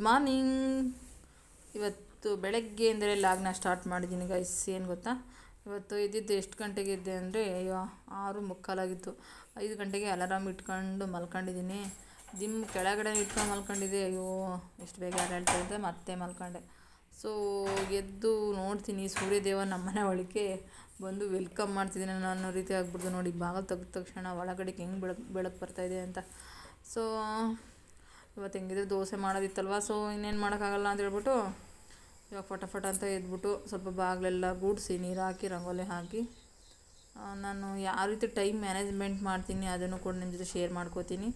Morning. ಇವತ್ತು ಬೆಳಗ್ಗೆ ಅಂದರೆ ಲಾಗ್ನ ಸ್ಟಾರ್ಟ್ ಮಾಡಿದ್ದೀನಿ ಗೈಸ್. ಏನು ಗೊತ್ತಾ, ಇವತ್ತು ಇದ್ದಿದ್ದು ಎಷ್ಟು ಗಂಟೆಗೆ ಇದ್ದೆ ಅಂದರೆ 6:45 5 ಗಂಟೆಗೆ ಅಲಾರಾಮ್ ಇಟ್ಕೊಂಡು ಮಲ್ಕೊಂಡಿದ್ದೀನಿ. ಕೆಳಗಡೆ ಇಟ್ಕೊಂಡು ಮಲ್ಕೊಂಡಿದ್ದೆ. ಎಷ್ಟು ಬೇಗ ಹೇಳ್ತಾ ಇದ್ದೆ, ಮತ್ತೆ ಮಲ್ಕೊಂಡೆ. ಸೊ ಎದ್ದು ನೋಡ್ತೀನಿ, ಸೂರ್ಯದೇವ ನಮ್ಮನೆ ಒಳಗೆ ಬಂದು ವೆಲ್ಕಮ್ ಮಾಡ್ತಿದ್ದೀನಿ ನಾನು ಅನ್ನೋ ರೀತಿ ಆಗ್ಬಿಡ್ತು ನೋಡಿ. ಬಾಗಿಲು ತೆಗೆದ ತಕ್ಷಣ ಒಳಗಡೆಗೆ ಹೆಂಗೆ ಬೆಳಕು ಬರ್ತಾಯಿದೆ ಅಂತ. ಸೊ ಇವತ್ತು ಹೆಂಗಿದ್ರೆ ದೋಸೆ ಮಾಡೋದಿತ್ತಲ್ವ, ಸೊ ಇನ್ನೇನು ಮಾಡೋಕ್ಕಾಗಲ್ಲ ಅಂತ ಹೇಳ್ಬಿಟ್ಟು ಇವಾಗ ಫಟಾಫಟ ಅಂತ ಎದ್ಬಿಟ್ಟು ಸ್ವಲ್ಪ ಬಾಗಿಲೆಲ್ಲ ಗೂಡಿಸಿ ನೀರು ಹಾಕಿ ರಂಗೋಲಿ ಹಾಕಿ ನಾನು ಯಾವ ರೀತಿ ಟೈಮ್ ಮ್ಯಾನೇಜ್ಮೆಂಟ್ ಮಾಡ್ತೀನಿ ಅದನ್ನು ಕೂಡ ನಿಮ್ಮ ಜೊತೆ ಶೇರ್ ಮಾಡ್ಕೋತೀನಿ.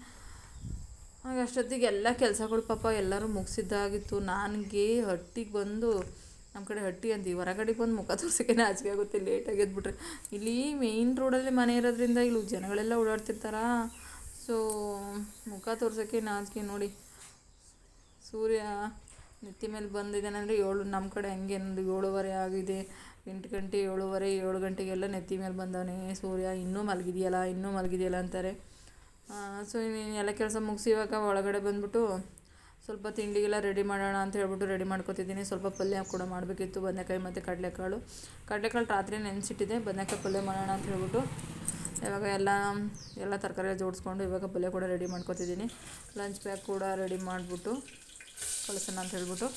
ಹಾಗೆ ಅಷ್ಟೊತ್ತಿಗೆ ಎಲ್ಲ ಕೆಲಸಗಳು ಪಾಪ ಎಲ್ಲರೂ ಮುಗಿಸಿದ್ದಾಗಿತ್ತು. ನನಗೆ ಹಟ್ಟಿಗೆ ಬಂದು, ನಮ್ಮ ಕಡೆ ಹಟ್ಟಿ ಅಂತೀವಿ, ಹೊರಗಡೆಗೆ ಬಂದು ಮುಖ ತೋರ್ಸೋಕ್ಕೆ ನಾಚಿಕೆ ಆಗುತ್ತೆ ಲೇಟಾಗಿ ಎದ್ಬಿಟ್ರೆ. ಇಲ್ಲಿ ಮೇಯ್ನ್ ರೋಡಲ್ಲಿ ಮನೆ ಇರೋದ್ರಿಂದ ಇಲ್ಲಿ ಜನಗಳೆಲ್ಲ ಓಡಾಡ್ತಿರ್ತಾರ. ಸೊ ಮುಖ ತೋರ್ಸೋಕ್ಕೆ ನಾಚಿಕೆ ನೋಡಿ. ಸೂರ್ಯ ನೆತ್ತಿ ಮೇಲೆ ಬಂದಿದ್ದಾನೆ ಅಂದರೆ ನಮ್ಮ ಕಡೆ ಹಂಗೆ 7:30 ಆಗಿದೆ. 8 ಗಂಟೆ 7:30 7 ಗಂಟೆಗೆಲ್ಲ ನೆತ್ತಿ ಮೇಲೆ ಬಂದವನೇ ಸೂರ್ಯ. ಇನ್ನೂ ಮಲಗಿದೆಯಲ್ಲ ಅಂತಾರೆ. ಸೊ ಎಲ್ಲ ಕೆಲಸ ಮುಗಿಸಿ ಇವಾಗ ಒಳಗಡೆ ಬಂದುಬಿಟ್ಟು ಸ್ವಲ್ಪ ತಿಂಡಿಗೆಲ್ಲ ರೆಡಿ ಮಾಡೋಣ ಅಂತ ಹೇಳ್ಬಿಟ್ಟು ರೆಡಿ ಮಾಡ್ಕೊತಿದ್ದೀನಿ. ಸ್ವಲ್ಪ ಪಲ್ಯ ಕೂಡ ಮಾಡಬೇಕಿತ್ತು, ಬದನೆಕಾಯಿ ಮತ್ತು ಕಡಲೆಕಾಳು ರಾತ್ರಿ ನೆನೆಸಿಟ್ಟಿದೆ. ಬದನೆಕಾಯಿ ಪಲ್ಯ ಮಾಡೋಣ ಅಂತ ಹೇಳ್ಬಿಟ್ಟು ಇವಾಗ ಎಲ್ಲ ತರಕಾರಿ ಜೋಡಿಸ್ಕೊಂಡು ಇವಾಗ ಪಲ್ಯ ಕೂಡ ರೆಡಿ ಮಾಡ್ಕೊತಿದ್ದೀನಿ. ಲಂಚ್ ಬ್ಯಾಗ್ ಕೂಡ ರೆಡಿ ಮಾಡಿಬಿಟ್ಟು ಕಳಿಸೋಣ ಅಂತ ಹೇಳ್ಬಿಟ್ಟು.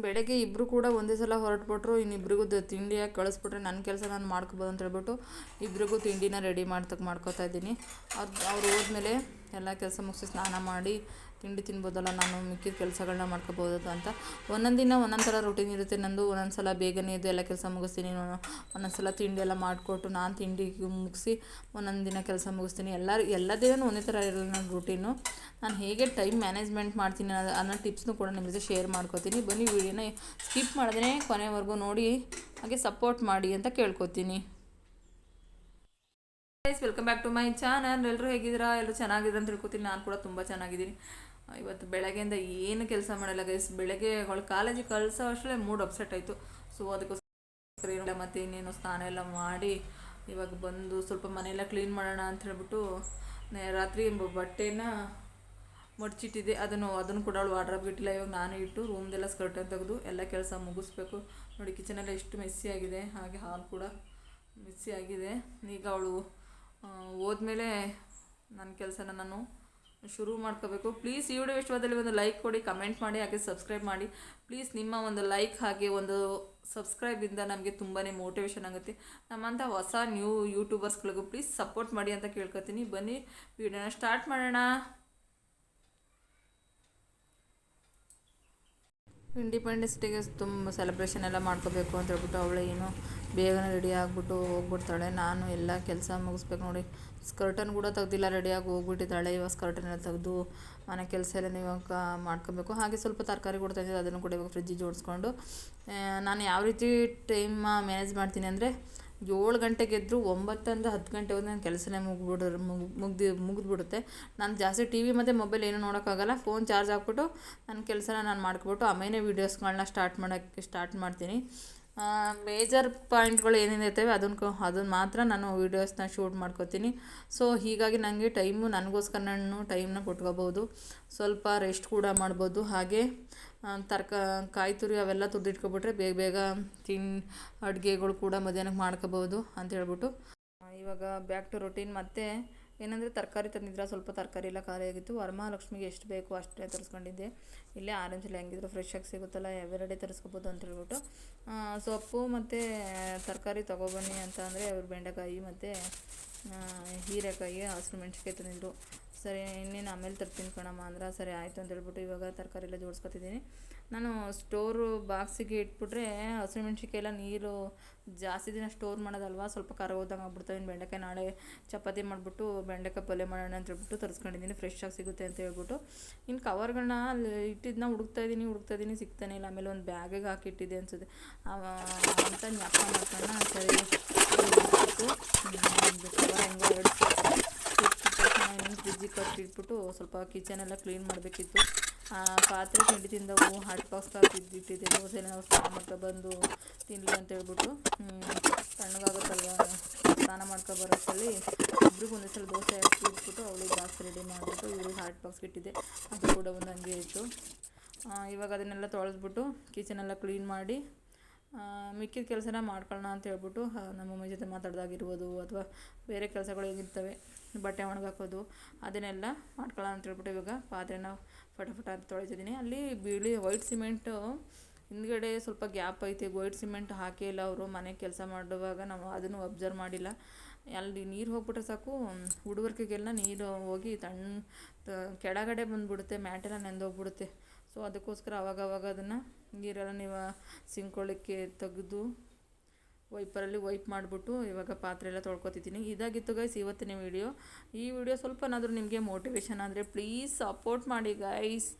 ಇನ್ನು ಬೆಳಗ್ಗೆ ಇಬ್ಬರು ಕೂಡ ಒಂದೇ ಸಲ ಹೊರಟ್ಬಿಟ್ರು. ಇನ್ನಿಬ್ರಿಗೂ ತಿಂಡಿಯಾಗಿ ಕಳಿಸ್ಬಿಟ್ರೆ ನನ್ನ ಕೆಲಸ ನಾನು ಮಾಡ್ಕೊಬೋದು ಅಂತ ಹೇಳ್ಬಿಟ್ಟು ಇಬ್ರಿಗೂ ತಿಂಡಿನ ರೆಡಿ ಮಾಡ್ಕೊತಾ ಇದ್ದೀನಿ. ಅವ್ರು ಹೋದ್ಮೇಲೆ ಎಲ್ಲ ಕೆಲಸ ಮುಗಿಸಿ ಸ್ನಾನ ಮಾಡಿ ತಿಂಡಿ ತಿನ್ಬೋದಲ್ಲ, ನಾನು ಮಿಕ್ಕಿದ ಕೆಲಸಗಳನ್ನ ಮಾಡ್ಕೋಬೋದು ಅಂತ. ಒಂದೊಂದು ದಿನ ಒಂದೊಂದು ಥರ ರೂಟೀನ್ ಇರುತ್ತೆ ನಂದು. ಒಂದೊಂದು ಸಲ ಬೇಗನೆ ಇದು ಎಲ್ಲ ಕೆಲಸ ಮುಗಿಸ್ತೀನಿ, ಒಂದೊಂದು ಸಲ ತಿಂಡಿ ಎಲ್ಲ ಮಾಡಿಕೊಟ್ಟು ನಾನು ತಿಂಡಿ ಮುಗಿಸಿ ಒಂದೊಂದು ದಿನ ಕೆಲಸ ಮುಗಿಸ್ತೀನಿ. ಎಲ್ಲ ದಿನ ಒಂದೇ ಥರ ಇರಲ್ಲ ನನ್ನ ರೂಟೀನು. ನಾನು ಹೇಗೆ ಟೈಮ್ ಮ್ಯಾನೇಜ್ಮೆಂಟ್ ಮಾಡ್ತೀನಿ ಅನ್ನೋ ಟಿಪ್ಸ್ನೂ ಕೂಡ ನಿಮ್ಮ ಜೊತೆ ಶೇರ್ ಮಾಡ್ಕೋತೀನಿ. ಬನ್ನಿ ವಿಡಿಯೋನ ಸ್ಕಿಪ್ ಮಾಡಿದ್ರೆ ಕೊನೆವರೆಗೂ ನೋಡಿ, ಹಾಗೆ ಸಪೋರ್ಟ್ ಮಾಡಿ ಅಂತ ಕೇಳ್ಕೊತೀನಿ. Welcome back to my channel. ಎಲ್ಲರೂ ಹೇಗಿದ್ದೀರಾ? ಎಲ್ಲರೂ ಚೆನ್ನಾಗಿದ್ದೀರಾ ಅಂತ ತಿಳ್ಕೊತೀನಿ. ನಾನು ಕೂಡ ತುಂಬ ಚೆನ್ನಾಗಿದ್ದೀನಿ. ಇವತ್ತು ಬೆಳಗ್ಗೆಯಿಂದ ಏನು ಕೆಲಸ ಮಾಡಲ್ಲ ಗೈಸ್. ಬೆಳಗ್ಗೆ ಅವಳು ಕಾಲೇಜಿಗೆ ಕಳಿಸೋ ಅಷ್ಟೇ ಮೂಡ್ ಅಪ್ಸೆಟ್ ಆಯಿತು. ಸೊ ಅದಕ್ಕೋಸ್ಕರ ಮತ್ತು ಇನ್ನೇನು ಸ್ನಾನ ಎಲ್ಲ ಮಾಡಿ ಇವಾಗ ಬಂದು ಸ್ವಲ್ಪ ಮನೆಯೆಲ್ಲ ಕ್ಲೀನ್ ಮಾಡೋಣ ಅಂತ ಹೇಳ್ಬಿಟ್ಟು ರಾತ್ರಿ ಬಟ್ಟೆನ ಮಡ್ಚಿಟ್ಟಿದ್ದೆ. ಅದನ್ನು ಕೂಡ ಅವಳು ವಾರ್ಡ್ರೋಬ್ಗೆ ಇಟ್ಟಿಲ್ಲ. ಇವಾಗ ನಾನು ಇಟ್ಟು ರೂಮ್ದೆಲ್ಲ ಸ್ಕರ್ಟನ್ನು ತೆಗೆದು ಎಲ್ಲ ಕೆಲಸ ಮುಗಿಸ್ಬೇಕು. ನೋಡಿ ಕಿಚನೆಲ್ಲ ಎಷ್ಟು ಮೆಸ್ಸಿ ಆಗಿದೆ, ಹಾಗೆ ಹಾಲ್ ಕೂಡ ಮೆಸ್ಸಿ ಆಗಿದೆ. ಈಗ ಅವಳು ಹೋದ್ಮೇಲೆ ನನ್ನ ಕೆಲಸನ ನಾನು ಶುರು ಮಾಡ್ಕೋಬೇಕು. ಪ್ಲೀಸ್ ಈ ವಿಡಿಯೋ ಇಷ್ಟವಾದಲ್ಲಿ ಒಂದು ಲೈಕ್ ಕೊಡಿ, ಕಮೆಂಟ್ ಮಾಡಿ, ಹಾಗೆ ಸಬ್ಸ್ಕ್ರೈಬ್ ಮಾಡಿ. ಪ್ಲೀಸ್ ನಿಮ್ಮ ಒಂದು ಲೈಕ್ ಹಾಗೆ ಒಂದು ಸಬ್ಸ್ಕ್ರೈಬಿಂದ ನಮಗೆ ತುಂಬಾ ಮೋಟಿವೇಶನ್ ಆಗುತ್ತೆ. ನಮ್ಮಂಥ ಹೊಸ ನ್ಯೂ ಯೂಟ್ಯೂಬರ್ಸ್ಗಳಿಗೂ ಪ್ಲೀಸ್ ಸಪೋರ್ಟ್ ಮಾಡಿ ಅಂತ ಕೇಳ್ಕೊತೀನಿ. ಬನ್ನಿ ವಿಡಿಯೋನ ಸ್ಟಾರ್ಟ್ ಮಾಡೋಣ. ಇಂಡಿಪೆಂಡೆನ್ಸ್ ಡೇಗೆ ತುಂಬ ಸೆಲೆಬ್ರೇಷನ್ ಎಲ್ಲ ಮಾಡ್ಕೋಬೇಕು ಅಂತ ಹೇಳ್ಬಿಟ್ಟು ಅವಳೇ ಏನು ಬೇಗನೆ ರೆಡಿ ಆಗಿಬಿಟ್ಟು ಹೋಗ್ಬಿಡ್ತಾಳೆ. ನಾನು ಎಲ್ಲ ಕೆಲಸ ಮುಗಿಸ್ಬೇಕು. ನೋಡಿ ಸ್ಕರ್ಟನ್ನು ಕೂಡ ತೆಗ್ದಿಲ್ಲ, ರೆಡಿಯಾಗಿ ಹೋಗ್ಬಿಟ್ಟಿದ್ದಾಳೆ. ಇವಾಗ ಸ್ಕರ್ಟನ್ನೆಲ್ಲ ತೆಗೆದು ಮನೆ ಕೆಲಸ ಎಲ್ಲ ಇವಾಗ ಮಾಡ್ಕೋಬೇಕು. ಹಾಗೆ ಸ್ವಲ್ಪ ತರಕಾರಿ ಕೂಡ ತಂದಿದ್ದೆ, ಅದನ್ನು ಕೂಡ ಇವಾಗ ಫ್ರಿಜ್ಜಿಗೆ ಜೋಡಿಸ್ಕೊಂಡು ನಾನು ಯಾವ ರೀತಿ ಟೈಮ್ ಮ್ಯಾನೇಜ್ ಮಾಡ್ತೀನಿ ಅಂದರೆ 7 ಗಂಟೆಗೆ ಎದ್ದರು 9 10 ಗಂಟೆ ಹೋಗಿ ನನ್ನ ಕೆಲಸನೇ ಮುಗಿದ್ಬಿಡುತ್ತೆ. ನಾನು ಜಾಸ್ತಿ ಟಿ ವಿ ಮತ್ತು ಮೊಬೈಲ್ ಏನೂ ನೋಡೋಕ್ಕಾಗಲ್ಲ. ಫೋನ್ ಚಾರ್ಜ್ ಹಾಕ್ಬಿಟ್ಟು ನನ್ನ ಕೆಲಸನ ನಾನು ಮಾಡ್ಕೊಬಿಟ್ಟು ಆಮೇಲೆ ವೀಡಿಯೋಸ್ಗಳನ್ನ ಸ್ಟಾರ್ಟ್ ಮಾಡ್ತೀನಿ. ಮೇಜರ್ ಪಾಯಿಂಟ್ಗಳು ಏನೇನಿರ್ತವೆ ಅದನ್ನು ಮಾತ್ರ ನಾನು ವೀಡಿಯೋಸ್ನ ಶೂಟ್ ಮಾಡ್ಕೋತೀನಿ. ಸೊ ಹೀಗಾಗಿ ನನಗೆ ನನಗೋಸ್ಕರ ನಾನು ಟೈಮ್ನ ಕೊಟ್ಕೋಬೋದು, ಸ್ವಲ್ಪ ರೆಸ್ಟ್ ಕೂಡ ಮಾಡ್ಬೋದು. ಹಾಗೆ ಕಾಯಿ ತುರಿ ಅವೆಲ್ಲ ತುರಿದಿಟ್ಕೊಬಿಟ್ರೆ ಬೇಗ ಅಡುಗೆಗಳು ಕೂಡ ಮಧ್ಯಾಹ್ನಕ್ಕೆ ಮಾಡ್ಕೋಬೋದು ಅಂತ ಹೇಳ್ಬಿಟ್ಟು ಇವಾಗ ಬ್ಯಾಕ್ ಟು ರೊಟೀನ್. ಮತ್ತು ಏನಂದರೆ ತರಕಾರಿ ತಂದಿದ್ರೆ ಸ್ವಲ್ಪ ತರಕಾರಿ ಎಲ್ಲ ಖಾಲಿ ಆಗಿತ್ತು. ವರಮಹಾಲಕ್ಷ್ಮಿಗೆ ಎಷ್ಟು ಬೇಕು ಅಷ್ಟೇ ತರಿಸ್ಕೊಂಡಿದ್ದೆ. ಇಲ್ಲೇ ಆರೆಂಜಲ್ಲಿ ಹೆಂಗಿದ್ರು ಫ್ರೆಶ್ ಆಗಿ ಸಿಗುತ್ತಲ್ಲ, ಎವರಿಡೇ ತರಿಸ್ಕೋಬೋದು ಅಂತ ಹೇಳ್ಬಿಟ್ಟು ಸೊಪ್ಪು ಮತ್ತು ತರಕಾರಿ ತೊಗೊಬನ್ನಿ ಅಂತ ಅಂದರೆ ಅವ್ರು ಬೆಂಡೆಕಾಯಿ ಮತ್ತು ಹೀರೆಕಾಯಿ, ಹಸಿರು ಮೆಣಸಿನ್ಕಾಯಿ ತಂದಿದ್ರು. ಸರಿ ಇನ್ನೇನು ಆಮೇಲೆ ತರ್ತೀನಿ ಕಣಮ್ಮ ಅಂದ್ರೆ ಸರಿ ಆಯಿತು ಅಂತ ಹೇಳ್ಬಿಟ್ಟು ಇವಾಗ ತರಕಾರಿ ಎಲ್ಲ ಜೋಡಿಸ್ಕೊತಿದ್ದೀನಿ. ನಾನು ಸ್ಟೋರು ಬಾಕ್ಸಿಗೆ ಇಟ್ಬಿಟ್ರೆ ಹಸಿಮೆಣ್ಸಿಕಾಯಿ ಎಲ್ಲ ನೀರು ಜಾಸ್ತಿ ದಿನ ಸ್ಟೋರ್ ಮಾಡೋದಲ್ವ, ಸ್ವಲ್ಪ ಖಾರ ಹೋದಂಗೆ ಆಗ್ಬಿಡ್ತಾವೆ. ಇನ್ನು ಬೆಂಡೆಕಾಯಿ ನಾಳೆ ಚಪಾತಿ ಮಾಡಿಬಿಟ್ಟು ಬೆಂಡೆಕಾಯಿ ಪಲ್ಯ ಮಾಡೋಣ ಅಂತ ಹೇಳ್ಬಿಟ್ಟು ತರಿಸ್ಕೊಂಡಿದ್ದೀನಿ, ಫ್ರೆಶ್ ಆಗಿ ಸಿಗುತ್ತೆ ಅಂತ ಹೇಳ್ಬಿಟ್ಟು. ಇನ್ನು ಕವರ್ಗಳನ್ನ ಅಲ್ಲಿ ಇಟ್ಟಿದ್ದನ್ನ ಹುಡುಕ್ತಾ ಇದ್ದೀನಿ, ಸಿಗ್ತಾನೆ ಇಲ್ಲ. ಆಮೇಲೆ ಒಂದು ಬ್ಯಾಗಿಗೆ ಹಾಕಿಟ್ಟಿದ್ದೆ ಅನ್ಸುತ್ತೆ ಅಂತ ಜ್ಞಾಪ ಮಾಡ್ಕೊಂಡು ಸರಿ ಕವರ್ ಹೆಂಗೆ ಫ್ರಿಜ್ಜಿಗೆ ಕಟ್ಟಿಟ್ಬಿಟ್ಟು ಸ್ವಲ್ಪ ಕಿಚನೆಲ್ಲ ಕ್ಲೀನ್ ಮಾಡಬೇಕಿತ್ತು. ಪಾತ್ರೆ ತಿಂಡಿ ತಿಂದವು ಹಾಟ್ ಬಾಕ್ಸ್ ಇಟ್ಟಿದ್ದೆ. ದೋಸೆನ ನಾವು ಸ್ನಾನ ಮಾಡ್ಕೊಬಂದು ತಿನ್ನಲಿ ಅಂತ ಹೇಳ್ಬಿಟ್ಟು ತಣ್ಣಗಾಗುತ್ತಲ್ವ ಸ್ನಾನ ಮಾಡ್ಕೊಬರೋಷ್ಟರಲ್ಲಿ ಇಬ್ಬರಿಗೂ ಒಂದೇ ಸಲ ದೋಸೆ ಹಾಕಿ ಇಟ್ಬಿಟ್ಟು ಅವಳಿಗೆ ಬಾಕ್ಸ್ ರೆಡಿ ಮಾಡಿಬಿಟ್ಟು ಇವ್ರಿಗೆ ಹಾಟ್ ಬಾಕ್ಸ್ ಇಟ್ಟಿದ್ದೆ. ಅದು ಕೂಡ ಒಂದು ಹಂಗೆ ಇತ್ತು. ಇವಾಗ ಅದನ್ನೆಲ್ಲ ತೊಳೆದ್ಬಿಟ್ಟು ಕಿಚನೆಲ್ಲ ಕ್ಲೀನ್ ಮಾಡಿ ಮಿಕ್ಕಿದ ಕೆಲಸನ ಮಾಡ್ಕೊಳ್ಳೋಣ ಅಂತ ಹೇಳ್ಬಿಟ್ಟು ನಮ್ಮಮ್ಮ ಜೊತೆ ಮಾತಾಡ್ದಾಗಿರ್ಬೋದು ಅಥವಾ ಬೇರೆ ಕೆಲಸಗಳು ಹೇಗಿರ್ತವೆ, ಬಟ್ಟೆ ಒಣಗಾಕೋದು, ಅದನ್ನೆಲ್ಲ ಮಾಡ್ಕೊಳ್ಳೋಣ ಅಂತ ಹೇಳ್ಬಿಟ್ಟು ಇವಾಗ ಪಾತ್ರೆನ ಫಟಾಫಟ ಅಂತ ತೊಳಿತಿದ್ದೀನಿ. ಅಲ್ಲಿ ಬಿಳಿ ವೈಟ್ ಸಿಮೆಂಟು ಹಿಂದ್ಗಡೆ ಸ್ವಲ್ಪ ಗ್ಯಾಪ್ ಐತೆ, ವೈಟ್ ಸಿಮೆಂಟ್ ಹಾಕೇ ಇಲ್ಲ ಅವರು. ಮನೆ ಕೆಲಸ ಮಾಡುವಾಗ ನಾವು ಅದನ್ನು ಅಬ್ಸರ್ವ್ ಮಾಡಿಲ್ಲ. ಅಲ್ಲಿ ನೀರು ಹೋಗ್ಬಿಟ್ರೆ ಸಾಕು, ಹುಡುಗರಿಗೆಲ್ಲ ನೀರು ಹೋಗಿ ಕೆಳಗಡೆ ಬಂದುಬಿಡುತ್ತೆ, ಮ್ಯಾಟೆಲ್ಲ ನೆಂದೋಗ್ಬಿಡುತ್ತೆ. ಸೊ ಅದಕ್ಕೋಸ್ಕರ ಅವಾಗವಾಗ ಅದನ್ನು ನೀರೆಲ್ಲ ನೀವು ಸಿಂಕೊಳ್ಳಿಕ್ಕೆ ತೆಗೆದು ವೈಪರಲ್ಲಿ ವೈಪ್ ಮಾಡಿಬಿಟ್ಟು ಇವಾಗ ಪಾತ್ರೆ ಎಲ್ಲ ತೊಳ್ಕೊತಿದ್ದೀನಿ. ಇದಾಗಿತ್ತು ಗೈಸ್ ಇವತ್ತಿನ ವಿಡಿಯೋ. ಈ ವಿಡಿಯೋ ಸ್ವಲ್ಪನಾದರೂ ನಿಮಗೆ ಮೋಟಿವೇಶನ್ ಆದರೆ ಪ್ಲೀಸ್ ಸಪೋರ್ಟ್ ಮಾಡಿ ಗೈಸ್.